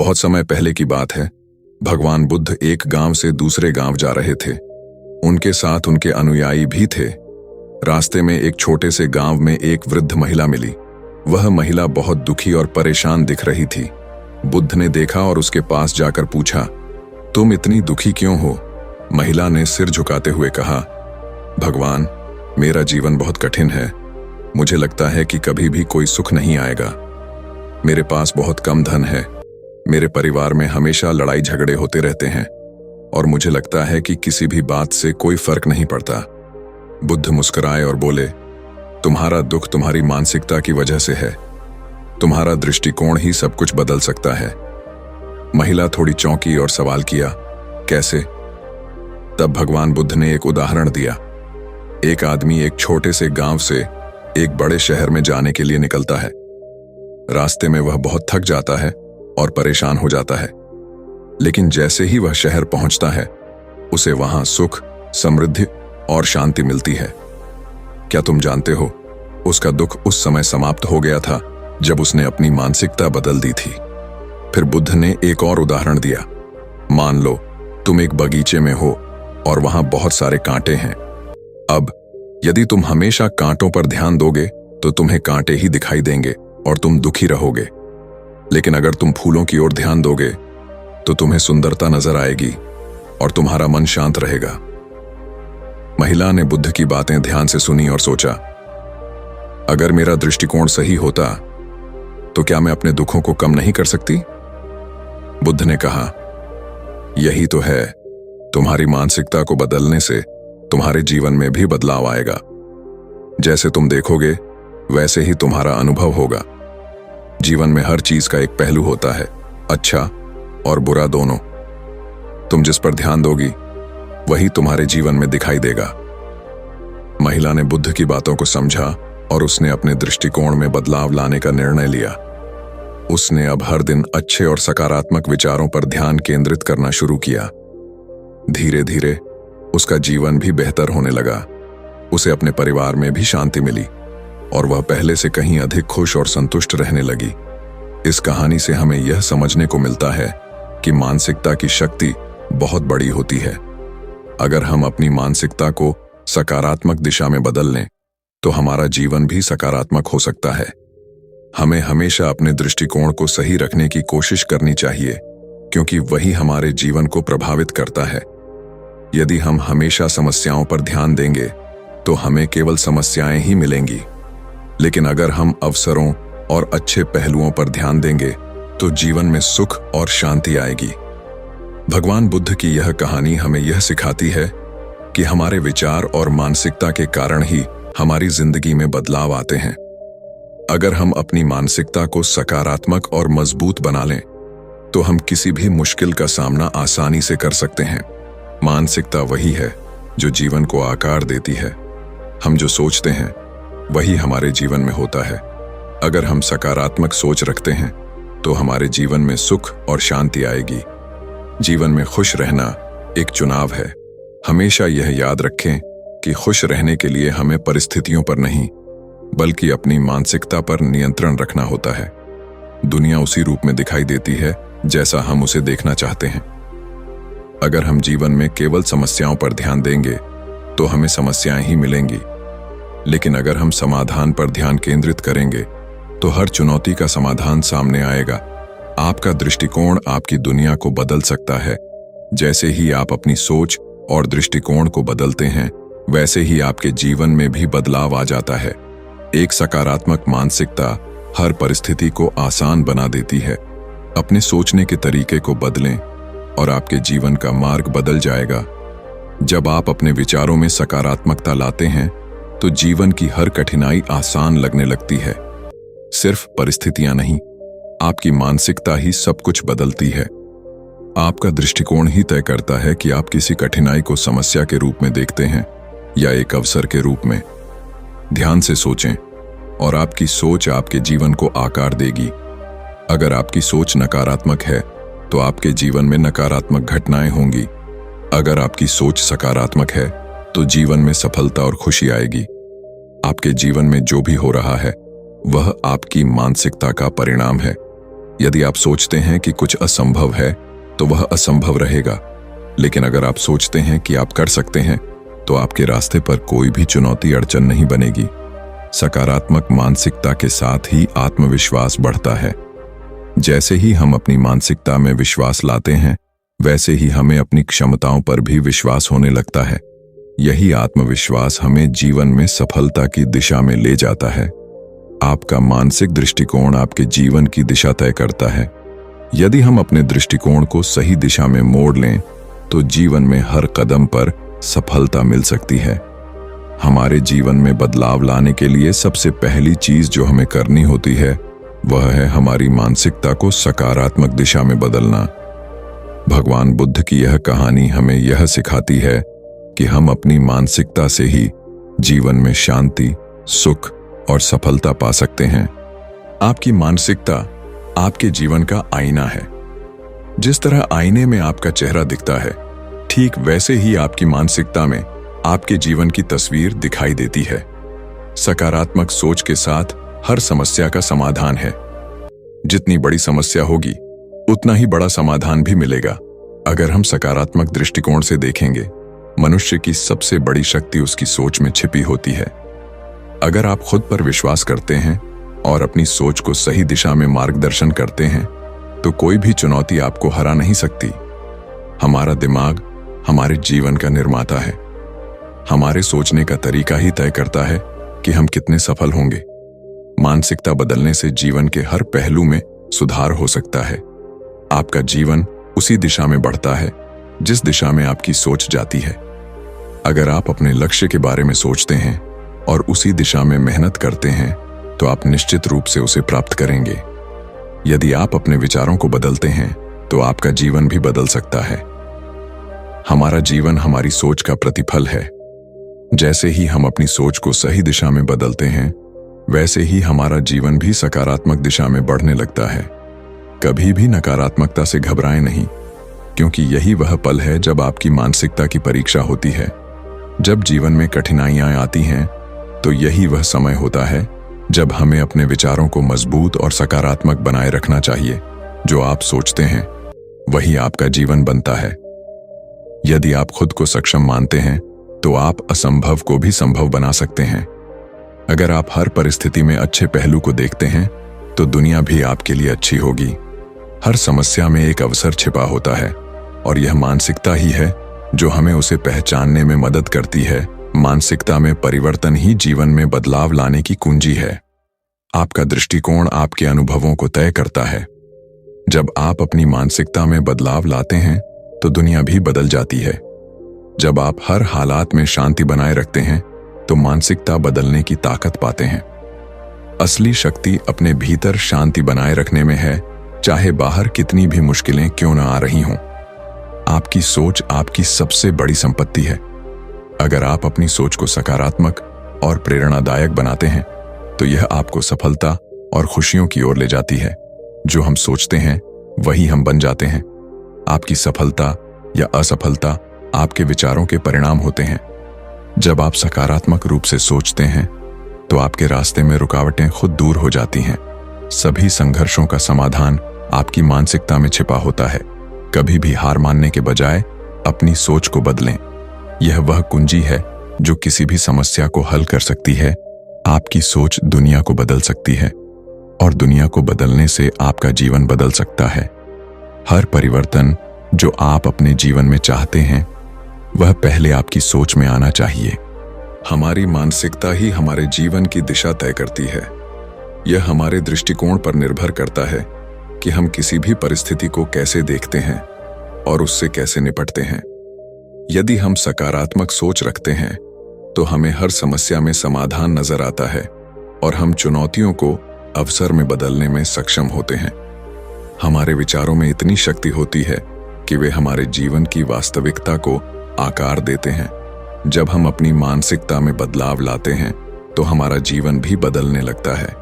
बहुत समय पहले की बात है। भगवान बुद्ध एक गांव से दूसरे गांव जा रहे थे। उनके साथ उनके अनुयायी भी थे। रास्ते में एक छोटे से गांव में एक वृद्ध महिला मिली। वह महिला बहुत दुखी और परेशान दिख रही थी। बुद्ध ने देखा और उसके पास जाकर पूछा, तुम इतनी दुखी क्यों हो? महिला ने सिर झुकाते हुए कहा, भगवान, मेरा जीवन बहुत कठिन है। मुझे लगता है कि कभी भी कोई सुख नहीं आएगा। मेरे पास बहुत कम धन है। मेरे परिवार में हमेशा लड़ाई झगड़े होते रहते हैं और मुझे लगता है कि किसी भी बात से कोई फर्क नहीं पड़ता। बुद्ध मुस्कुराए और बोले, तुम्हारा दुख तुम्हारी मानसिकता की वजह से है। तुम्हारा दृष्टिकोण ही सब कुछ बदल सकता है। महिला थोड़ी चौंकी और सवाल किया, कैसे? तब भगवान बुद्ध ने एक उदाहरण दिया। एक आदमी एक छोटे से गांव से एक बड़े शहर में जाने के लिए निकलता है। रास्ते में वह बहुत थक जाता है और परेशान हो जाता है, लेकिन जैसे ही वह शहर पहुंचता है उसे वहां सुख, समृद्धि और शांति मिलती है। क्या तुम जानते हो, उसका दुख उस समय समाप्त हो गया था जब उसने अपनी मानसिकता बदल दी थी। फिर बुद्ध ने एक और उदाहरण दिया। मान लो तुम एक बगीचे में हो और वहां बहुत सारे कांटे हैं। अब यदि तुम हमेशा कांटों पर ध्यान दोगे तो तुम्हें कांटे ही दिखाई देंगे और तुम दुखी रहोगे। लेकिन अगर तुम फूलों की ओर ध्यान दोगे तो तुम्हें सुंदरता नजर आएगी और तुम्हारा मन शांत रहेगा। महिला ने बुद्ध की बातें ध्यान से सुनी और सोचा, अगर मेरा दृष्टिकोण सही होता तो क्या मैं अपने दुखों को कम नहीं कर सकती? बुद्ध ने कहा, यही तो है, तुम्हारी मानसिकता को बदलने से तुम्हारे जीवन में भी बदलाव आएगा। जैसे तुम देखोगे वैसे ही तुम्हारा अनुभव होगा। जीवन में हर चीज का एक पहलू होता है, अच्छा और बुरा दोनों। तुम जिस पर ध्यान दोगी वही तुम्हारे जीवन में दिखाई देगा। महिला ने बुद्ध की बातों को समझा और उसने अपने दृष्टिकोण में बदलाव लाने का निर्णय लिया। उसने अब हर दिन अच्छे और सकारात्मक विचारों पर ध्यान केंद्रित करना शुरू किया। धीरे धीरे उसका जीवन भी बेहतर होने लगा। उसे अपने परिवार में भी शांति मिली और वह पहले से कहीं अधिक खुश और संतुष्ट रहने लगी। इस कहानी से हमें यह समझने को मिलता है कि मानसिकता की शक्ति बहुत बड़ी होती है। अगर हम अपनी मानसिकता को सकारात्मक दिशा में बदल लें तो हमारा जीवन भी सकारात्मक हो सकता है। हमें हमेशा अपने दृष्टिकोण को सही रखने की कोशिश करनी चाहिए, क्योंकि वही हमारे जीवन को प्रभावित करता है। यदि हम हमेशा समस्याओं पर ध्यान देंगे तो हमें केवल समस्याएं ही मिलेंगी, लेकिन अगर हम अवसरों और अच्छे पहलुओं पर ध्यान देंगे तो जीवन में सुख और शांति आएगी। भगवान बुद्ध की यह कहानी हमें यह सिखाती है कि हमारे विचार और मानसिकता के कारण ही हमारी जिंदगी में बदलाव आते हैं। अगर हम अपनी मानसिकता को सकारात्मक और मजबूत बना लें तो हम किसी भी मुश्किल का सामना आसानी से कर सकते हैं। मानसिकता वही है जो जीवन को आकार देती है। हम जो सोचते हैं वही हमारे जीवन में होता है। अगर हम सकारात्मक सोच रखते हैं तो हमारे जीवन में सुख और शांति आएगी। जीवन में खुश रहना एक चुनाव है। हमेशा यह याद रखें कि खुश रहने के लिए हमें परिस्थितियों पर नहीं, बल्कि अपनी मानसिकता पर नियंत्रण रखना होता है। दुनिया उसी रूप में दिखाई देती है जैसा हम उसे देखना चाहते हैं। अगर हम जीवन में केवल समस्याओं पर ध्यान देंगे तो हमें समस्याएं ही मिलेंगी, लेकिन अगर हम समाधान पर ध्यान केंद्रित करेंगे तो हर चुनौती का समाधान सामने आएगा। आपका दृष्टिकोण आपकी दुनिया को बदल सकता है। जैसे ही आप अपनी सोच और दृष्टिकोण को बदलते हैं, वैसे ही आपके जीवन में भी बदलाव आ जाता है। एक सकारात्मक मानसिकता हर परिस्थिति को आसान बना देती है। अपने सोचने के तरीके को बदलें और आपके जीवन का मार्ग बदल जाएगा। जब आप अपने विचारों में सकारात्मकता लाते हैं तो जीवन की हर कठिनाई आसान लगने लगती है। सिर्फ परिस्थितियां नहीं, आपकी मानसिकता ही सब कुछ बदलती है। आपका दृष्टिकोण ही तय करता है कि आप किसी कठिनाई को समस्या के रूप में देखते हैं या एक अवसर के रूप में। ध्यान से सोचें और आपकी सोच आपके जीवन को आकार देगी। अगर आपकी सोच नकारात्मक है तो आपके जीवन में नकारात्मक घटनाएं होंगी। अगर आपकी सोच सकारात्मक है तो जीवन में सफलता और खुशी आएगी। आपके जीवन में जो भी हो रहा है वह आपकी मानसिकता का परिणाम है। यदि आप सोचते हैं कि कुछ असंभव है तो वह असंभव रहेगा, लेकिन अगर आप सोचते हैं कि आप कर सकते हैं तो आपके रास्ते पर कोई भी चुनौती अड़चन नहीं बनेगी। सकारात्मक मानसिकता के साथ ही आत्मविश्वास बढ़ता है। जैसे ही हम अपनी मानसिकता में विश्वास लाते हैं, वैसे ही हमें अपनी क्षमताओं पर भी विश्वास होने लगता है। यही आत्मविश्वास हमें जीवन में सफलता की दिशा में ले जाता है। आपका मानसिक दृष्टिकोण आपके जीवन की दिशा तय करता है। यदि हम अपने दृष्टिकोण को सही दिशा में मोड़ लें तो जीवन में हर कदम पर सफलता मिल सकती है। हमारे जीवन में बदलाव लाने के लिए सबसे पहली चीज जो हमें करनी होती है वह है हमारी मानसिकता को सकारात्मक दिशा में बदलना। भगवान बुद्ध की यह कहानी हमें यह सिखाती है कि हम अपनी मानसिकता से ही जीवन में शांति, सुख और सफलता पा सकते हैं। आपकी मानसिकता आपके जीवन का आईना है। जिस तरह आईने में आपका चेहरा दिखता है, ठीक वैसे ही आपकी मानसिकता में आपके जीवन की तस्वीर दिखाई देती है। सकारात्मक सोच के साथ हर समस्या का समाधान है। जितनी बड़ी समस्या होगी उतना ही बड़ा समाधान भी मिलेगा। अगर हम सकारात्मक दृष्टिकोण से देखेंगे, मनुष्य की सबसे बड़ी शक्ति उसकी सोच में छिपी होती है। अगर आप खुद पर विश्वास करते हैं और अपनी सोच को सही दिशा में मार्गदर्शन करते हैं तो कोई भी चुनौती आपको हरा नहीं सकती। हमारा दिमाग हमारे जीवन का निर्माता है। हमारे सोचने का तरीका ही तय करता है कि हम कितने सफल होंगे। मानसिकता बदलने से जीवन के हर पहलू में सुधार हो सकता है। आपका जीवन उसी दिशा में बढ़ता है जिस दिशा में आपकी सोच जाती है। अगर आप अपने लक्ष्य के बारे में सोचते हैं और उसी दिशा में मेहनत करते हैं तो आप निश्चित रूप से उसे प्राप्त करेंगे। यदि आप अपने विचारों को बदलते हैं तो आपका जीवन भी बदल सकता है। हमारा जीवन हमारी सोच का प्रतिफल है। जैसे ही हम अपनी सोच को सही दिशा में बदलते हैं, वैसे ही हमारा जीवन भी सकारात्मक दिशा में बढ़ने लगता है। कभी भी नकारात्मकता से घबराएं नहीं, क्योंकि यही वह पल है जब आपकी मानसिकता की परीक्षा होती है। जब जीवन में कठिनाइयां आती हैं तो यही वह समय होता है जब हमें अपने विचारों को मजबूत और सकारात्मक बनाए रखना चाहिए। जो आप सोचते हैं वही आपका जीवन बनता है। यदि आप खुद को सक्षम मानते हैं तो आप असंभव को भी संभव बना सकते हैं। अगर आप हर परिस्थिति में अच्छे पहलू को देखते हैं तो दुनिया भी आपके लिए अच्छी होगी। हर समस्या में एक अवसर छिपा होता है और यह मानसिकता ही है जो हमें उसे पहचानने में मदद करती है। मानसिकता में परिवर्तन ही जीवन में बदलाव लाने की कुंजी है। आपका दृष्टिकोण आपके अनुभवों को तय करता है। जब आप अपनी मानसिकता में बदलाव लाते हैं तो दुनिया भी बदल जाती है। जब आप हर हालात में शांति बनाए रखते हैं तो मानसिकता बदलने की ताकत पाते हैं। असली शक्ति अपने भीतर शांति बनाए रखने में है, चाहे बाहर कितनी भी मुश्किलें क्यों न आ रही हों। आपकी सोच आपकी सबसे बड़ी संपत्ति है। अगर आप अपनी सोच को सकारात्मक और प्रेरणादायक बनाते हैं तो यह आपको सफलता और खुशियों की ओर ले जाती है। जो हम सोचते हैं वही हम बन जाते हैं। आपकी सफलता या असफलता आपके विचारों के परिणाम होते हैं। जब आप सकारात्मक रूप से सोचते हैं तो आपके रास्ते में रुकावटें खुद दूर हो जाती हैं। सभी संघर्षों का समाधान आपकी मानसिकता में छिपा होता है। कभी भी हार मानने के बजाय अपनी सोच को बदलें। यह वह कुंजी है जो किसी भी समस्या को हल कर सकती है। आपकी सोच दुनिया को बदल सकती है और दुनिया को बदलने से आपका जीवन बदल सकता है। हर परिवर्तन जो आप अपने जीवन में चाहते हैं वह पहले आपकी सोच में आना चाहिए। हमारी मानसिकता ही हमारे जीवन की दिशा तय करती है। यह हमारे दृष्टिकोण पर निर्भर करता है कि हम किसी भी परिस्थिति को कैसे देखते हैं और उससे कैसे निपटते हैं। यदि हम सकारात्मक सोच रखते हैं तो हमें हर समस्या में समाधान नजर आता है और हम चुनौतियों को अवसर में बदलने में सक्षम होते हैं। हमारे विचारों में इतनी शक्ति होती है कि वे हमारे जीवन की वास्तविकता को आकार देते हैं। जब हम अपनी मानसिकता में बदलाव लाते हैं तो हमारा जीवन भी बदलने लगता है।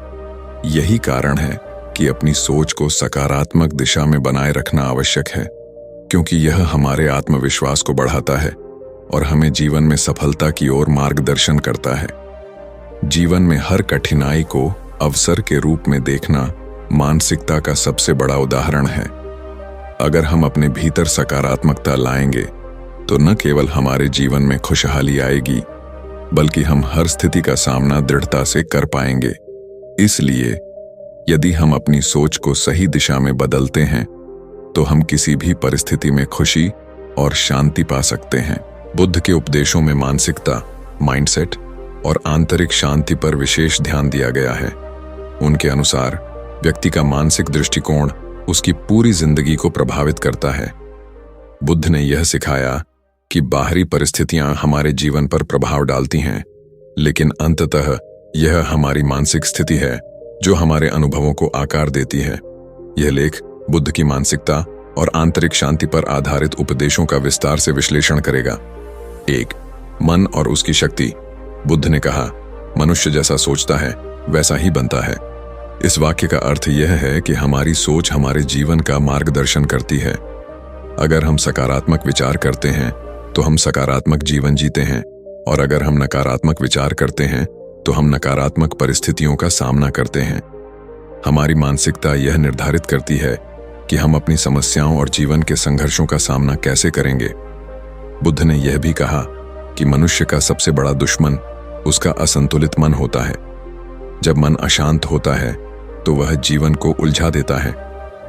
यही कारण है कि अपनी सोच को सकारात्मक दिशा में बनाए रखना आवश्यक है, क्योंकि यह हमारे आत्मविश्वास को बढ़ाता है और हमें जीवन में सफलता की ओर मार्गदर्शन करता है। जीवन में हर कठिनाई को अवसर के रूप में देखना मानसिकता का सबसे बड़ा उदाहरण है। अगर हम अपने भीतर सकारात्मकता लाएंगे तो न केवल हमारे जीवन में खुशहाली आएगी, बल्कि हम हर स्थिति का सामना दृढ़ता से कर पाएंगे। इसलिए यदि हम अपनी सोच को सही दिशा में बदलते हैं तो हम किसी भी परिस्थिति में खुशी और शांति पा सकते हैं। बुद्ध के उपदेशों में मानसिकता, माइंडसेट और आंतरिक शांति पर विशेष ध्यान दिया गया है। उनके अनुसार व्यक्ति का मानसिक दृष्टिकोण उसकी पूरी जिंदगी को प्रभावित करता है। बुद्ध ने यह सिखाया कि बाहरी परिस्थितियां हमारे जीवन पर प्रभाव डालती हैं, लेकिन अंततः यह हमारी मानसिक स्थिति है जो हमारे अनुभवों को आकार देती है। यह लेख बुद्ध की मानसिकता और आंतरिक शांति पर आधारित उपदेशों का विस्तार से विश्लेषण करेगा। 1. मन और उसकी शक्ति। बुद्ध ने कहा, मनुष्य जैसा सोचता है वैसा ही बनता है। इस वाक्य का अर्थ यह है कि हमारी सोच हमारे जीवन का मार्गदर्शन करती है। अगर हम सकारात्मक विचार करते हैं तो हम सकारात्मक जीवन जीते हैं, और अगर हम नकारात्मक विचार करते हैं तो हम नकारात्मक परिस्थितियों का सामना करते हैं। हमारी मानसिकता यह निर्धारित करती है कि हम अपनी समस्याओं और जीवन के संघर्षों का सामना कैसे करेंगे। बुद्ध ने यह भी कहा कि मनुष्य का सबसे बड़ा दुश्मन उसका असंतुलित मन होता है। जब मन अशांत होता है तो वह जीवन को उलझा देता है।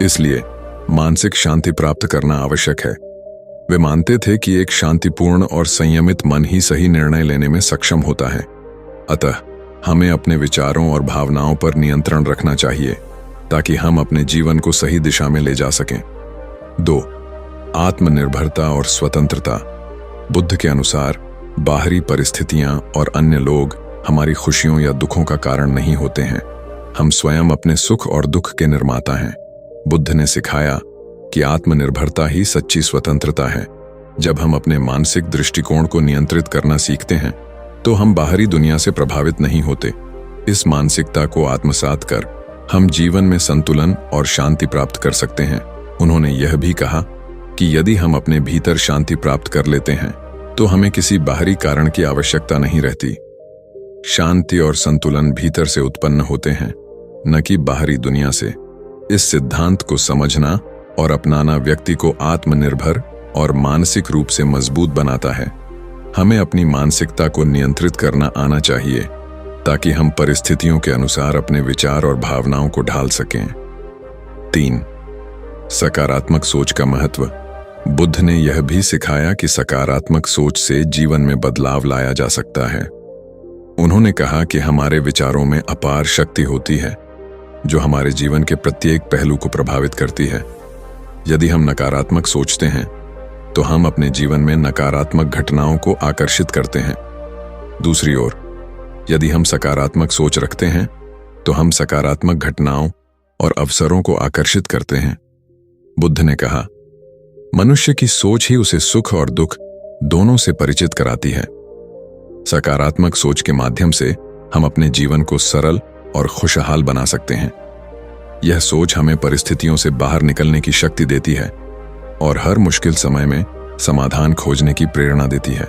इसलिए मानसिक शांति प्राप्त करना आवश्यक है। वे मानते थे कि एक शांतिपूर्ण और संयमित मन ही सही निर्णय लेने में सक्षम होता है। अतः हमें अपने विचारों और भावनाओं पर नियंत्रण रखना चाहिए ताकि हम अपने जीवन को सही दिशा में ले जा सकें। 2. आत्मनिर्भरता और स्वतंत्रता। बुद्ध के अनुसार बाहरी परिस्थितियां और अन्य लोग हमारी खुशियों या दुखों का कारण नहीं होते हैं। हम स्वयं अपने सुख और दुख के निर्माता हैं। बुद्ध ने सिखाया कि आत्मनिर्भरता ही सच्ची स्वतंत्रता है। जब हम अपने मानसिक दृष्टिकोण को नियंत्रित करना सीखते हैं तो हम बाहरी दुनिया से प्रभावित नहीं होते। इस मानसिकता को आत्मसात कर हम जीवन में संतुलन और शांति प्राप्त कर सकते हैं। उन्होंने यह भी कहा कि यदि हम अपने भीतर शांति प्राप्त कर लेते हैं तो हमें किसी बाहरी कारण की आवश्यकता नहीं रहती। शांति और संतुलन भीतर से उत्पन्न होते हैं, न कि बाहरी दुनिया से। इस सिद्धांत को समझना और अपनाना व्यक्ति को आत्मनिर्भर और मानसिक रूप से मजबूत बनाता है। हमें अपनी मानसिकता को नियंत्रित करना आना चाहिए ताकि हम परिस्थितियों के अनुसार अपने विचार और भावनाओं को ढाल सकें। 3. सकारात्मक सोच का महत्व। बुद्ध ने यह भी सिखाया कि सकारात्मक सोच से जीवन में बदलाव लाया जा सकता है। उन्होंने कहा कि हमारे विचारों में अपार शक्ति होती है जो हमारे जीवन के प्रत्येक पहलू को प्रभावित करती है। यदि हम नकारात्मक सोचते हैं तो हम अपने जीवन में नकारात्मक घटनाओं को आकर्षित करते हैं। दूसरी ओर, यदि हम सकारात्मक सोच रखते हैं तो हम सकारात्मक घटनाओं और अवसरों को आकर्षित करते हैं। बुद्ध ने कहा, मनुष्य की सोच ही उसे सुख और दुख दोनों से परिचित कराती है। सकारात्मक सोच के माध्यम से हम अपने जीवन को सरल और खुशहाल बना सकते हैं। यह सोच हमें परिस्थितियों से बाहर निकलने की शक्ति देती है और हर मुश्किल समय में समाधान खोजने की प्रेरणा देती है।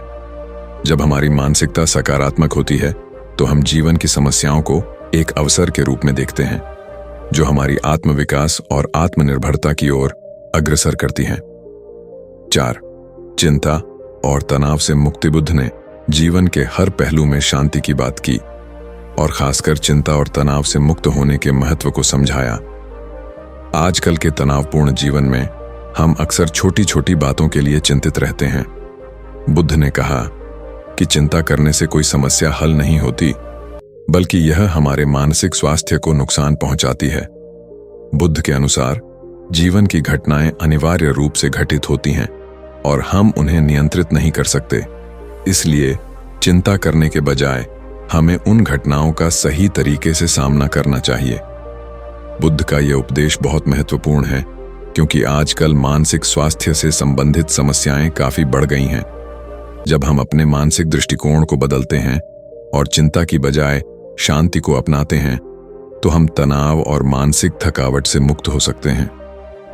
जब हमारी मानसिकता सकारात्मक होती है तो हम जीवन की समस्याओं को एक अवसर के रूप में देखते हैं जो हमारी आत्मविकास और आत्मनिर्भरता की ओर अग्रसर करती हैं। 4. चिंता और तनाव से मुक्ति। बुद्ध ने जीवन के हर पहलू में शांति की बात की और खासकर चिंता और तनाव से मुक्त होने के महत्व को समझाया। आजकल के तनावपूर्ण जीवन में हम अक्सर छोटी छोटी बातों के लिए चिंतित रहते हैं। बुद्ध ने कहा कि चिंता करने से कोई समस्या हल नहीं होती, बल्कि यह हमारे मानसिक स्वास्थ्य को नुकसान पहुंचाती है। बुद्ध के अनुसार जीवन की घटनाएं अनिवार्य रूप से घटित होती हैं और हम उन्हें नियंत्रित नहीं कर सकते। इसलिए चिंता करने के बजाय हमें उन घटनाओं का सही तरीके से सामना करना चाहिए। बुद्ध का यह उपदेश बहुत महत्वपूर्ण है क्योंकि आजकल मानसिक स्वास्थ्य से संबंधित समस्याएं काफी बढ़ गई हैं। जब हम अपने मानसिक दृष्टिकोण को बदलते हैं और चिंता की बजाय शांति को अपनाते हैं तो हम तनाव और मानसिक थकावट से मुक्त हो सकते हैं।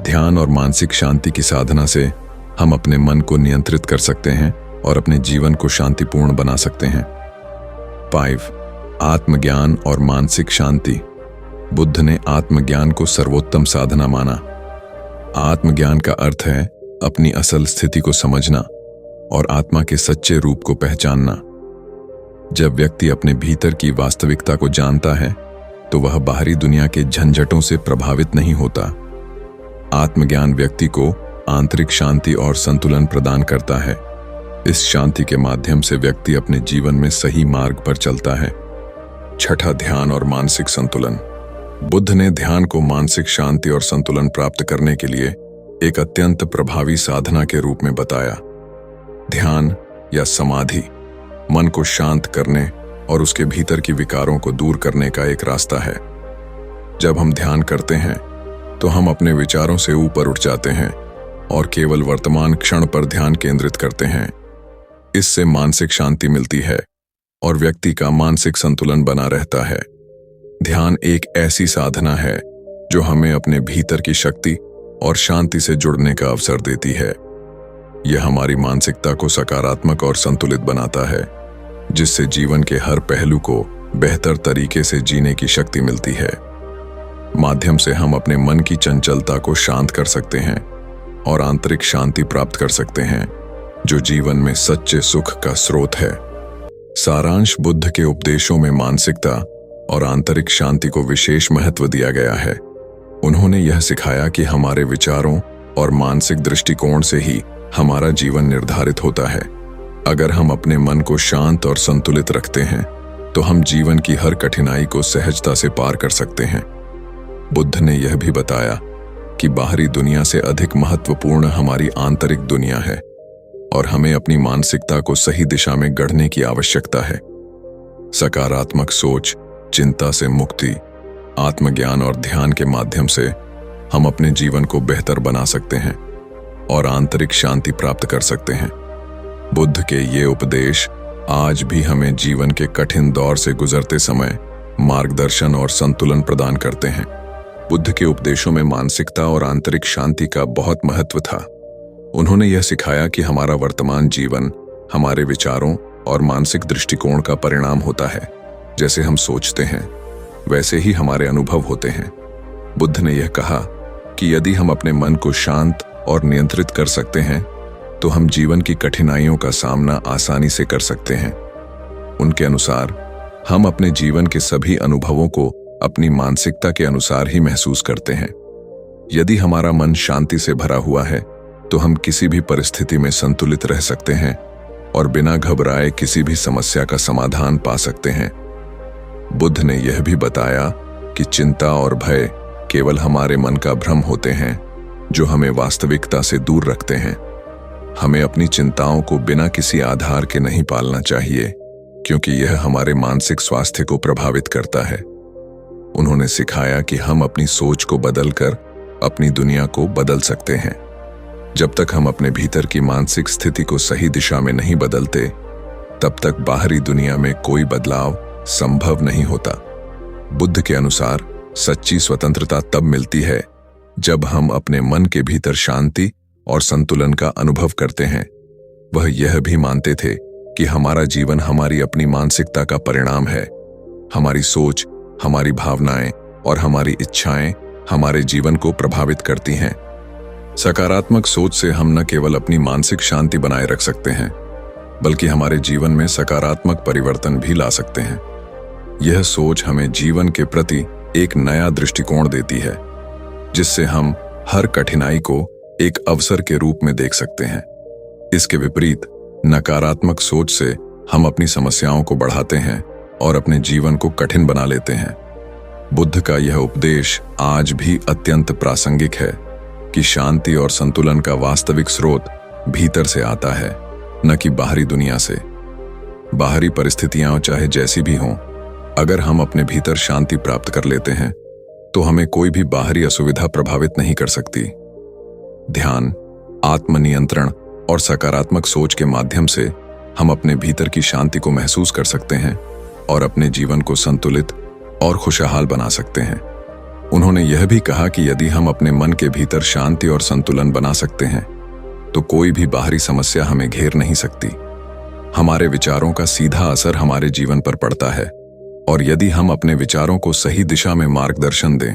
ध्यान और मानसिक शांति की साधना से हम अपने मन को नियंत्रित कर सकते हैं और अपने जीवन को शांतिपूर्ण बना सकते हैं। 5. आत्मज्ञान और मानसिक शांति। बुद्ध ने आत्मज्ञान को सर्वोत्तम साधना माना। आत्मज्ञान का अर्थ है अपनी असल स्थिति को समझना और आत्मा के सच्चे रूप को पहचानना। जब व्यक्ति अपने भीतर की वास्तविकता को जानता है तो वह बाहरी दुनिया के झंझटों से प्रभावित नहीं होता। आत्मज्ञान व्यक्ति को आंतरिक शांति और संतुलन प्रदान करता है। इस शांति के माध्यम से व्यक्ति अपने जीवन में सही मार्ग पर चलता है। छठा, ध्यान और मानसिक संतुलन। बुद्ध ने ध्यान को मानसिक शांति और संतुलन प्राप्त करने के लिए एक अत्यंत प्रभावी साधना के रूप में बताया। ध्यान या समाधि मन को शांत करने और उसके भीतर की विकारों को दूर करने का एक रास्ता है। जब हम ध्यान करते हैं तो हम अपने विचारों से ऊपर उठ जाते हैं और केवल वर्तमान क्षण पर ध्यान केंद्रित करते हैं। इससे मानसिक शांति मिलती है और व्यक्ति का मानसिक संतुलन बना रहता है। ध्यान एक ऐसी साधना है जो हमें अपने भीतर की शक्ति और शांति से जुड़ने का अवसर देती है। यह हमारी मानसिकता को सकारात्मक और संतुलित बनाता है, जिससे जीवन के हर पहलू को बेहतर तरीके से जीने की शक्ति मिलती है। माध्यम से हम अपने मन की चंचलता को शांत कर सकते हैं और आंतरिक शांति प्राप्त कर सकते हैं, जो जीवन में सच्चे सुख का स्रोत है। सारांश, बुद्ध के उपदेशों में मानसिकता और आंतरिक शांति को विशेष महत्व दिया गया है। उन्होंने यह सिखाया कि हमारे विचारों और मानसिक दृष्टिकोण से ही हमारा जीवन निर्धारित होता है। अगर हम अपने मन को शांत और संतुलित रखते हैं तो हम जीवन की हर कठिनाई को सहजता से पार कर सकते हैं। बुद्ध ने यह भी बताया कि बाहरी दुनिया से अधिक महत्वपूर्ण हमारी आंतरिक दुनिया है और हमें अपनी मानसिकता को सही दिशा में गढ़ने की आवश्यकता है। सकारात्मक सोच, चिंता से मुक्ति, आत्मज्ञान और ध्यान के माध्यम से हम अपने जीवन को बेहतर बना सकते हैं और आंतरिक शांति प्राप्त कर सकते हैं। बुद्ध के ये उपदेश आज भी हमें जीवन के कठिन दौर से गुजरते समय मार्गदर्शन और संतुलन प्रदान करते हैं। बुद्ध के उपदेशों में मानसिकता और आंतरिक शांति का बहुत महत्व था। उन्होंने यह सिखाया कि हमारा वर्तमान जीवन हमारे विचारों और मानसिक दृष्टिकोण का परिणाम होता है। जैसे हम सोचते हैं वैसे ही हमारे अनुभव होते हैं। बुद्ध ने यह कहा कि यदि हम अपने मन को शांत और नियंत्रित कर सकते हैं तो हम जीवन की कठिनाइयों का सामना आसानी से कर सकते हैं। उनके अनुसार हम अपने जीवन के सभी अनुभवों को अपनी मानसिकता के अनुसार ही महसूस करते हैं। यदि हमारा मन शांति से भरा हुआ है तो हम किसी भी परिस्थिति में संतुलित रह सकते हैं और बिना घबराए किसी भी समस्या का समाधान पा सकते हैं। बुद्ध ने यह भी बताया कि चिंता और भय केवल हमारे मन का भ्रम होते हैं, जो हमें वास्तविकता से दूर रखते हैं। हमें अपनी चिंताओं को बिना किसी आधार के नहीं पालना चाहिए, क्योंकि यह हमारे मानसिक स्वास्थ्य को प्रभावित करता है। उन्होंने सिखाया कि हम अपनी सोच को बदलकर अपनी दुनिया को बदल सकते हैं। जब तक हम अपने भीतर की मानसिक स्थिति को सही दिशा में नहीं बदलते, तब तक बाहरी दुनिया में कोई बदलाव संभव नहीं होता। बुद्ध के अनुसार सच्ची स्वतंत्रता तब मिलती है जब हम अपने मन के भीतर शांति और संतुलन का अनुभव करते हैं। वह यह भी मानते थे कि हमारा जीवन हमारी अपनी मानसिकता का परिणाम है। हमारी सोच, हमारी भावनाएं और हमारी इच्छाएं हमारे जीवन को प्रभावित करती हैं। सकारात्मक सोच से हम न केवल अपनी मानसिक शांति बनाए रख सकते हैं, बल्कि हमारे जीवन में सकारात्मक परिवर्तन भी ला सकते हैं। यह सोच हमें जीवन के प्रति एक नया दृष्टिकोण देती है, जिससे हम हर कठिनाई को एक अवसर के रूप में देख सकते हैं। इसके विपरीत नकारात्मक सोच से हम अपनी समस्याओं को बढ़ाते हैं और अपने जीवन को कठिन बना लेते हैं। बुद्ध का यह उपदेश आज भी अत्यंत प्रासंगिक है कि शांति और संतुलन का वास्तविक स्रोत भीतर से आता है, न कि बाहरी दुनिया से। बाहरी परिस्थितियां चाहे जैसी भी हों, अगर हम अपने भीतर शांति प्राप्त कर लेते हैं तो हमें कोई भी बाहरी असुविधा प्रभावित नहीं कर सकती। ध्यान, आत्मनियंत्रण और सकारात्मक सोच के माध्यम से हम अपने भीतर की शांति को महसूस कर सकते हैं और अपने जीवन को संतुलित और खुशहाल बना सकते हैं। उन्होंने यह भी कहा कि यदि हम अपने मन के भीतर शांति और संतुलन बना सकते हैं तो कोई भी बाहरी समस्या हमें घेर नहीं सकती। हमारे विचारों का सीधा असर हमारे जीवन पर पड़ता है और यदि हम अपने विचारों को सही दिशा में मार्गदर्शन दें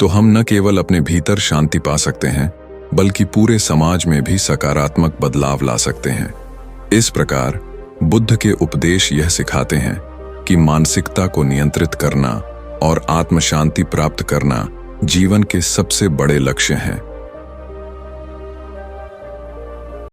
तो हम न केवल अपने भीतर शांति पा सकते हैं बल्कि पूरे समाज में भी सकारात्मक बदलाव ला सकते हैं। इस प्रकार बुद्ध के उपदेश यह सिखाते हैं कि मानसिकता को नियंत्रित करना और आत्म शांति प्राप्त करना जीवन के सबसे बड़े लक्ष्य हैं।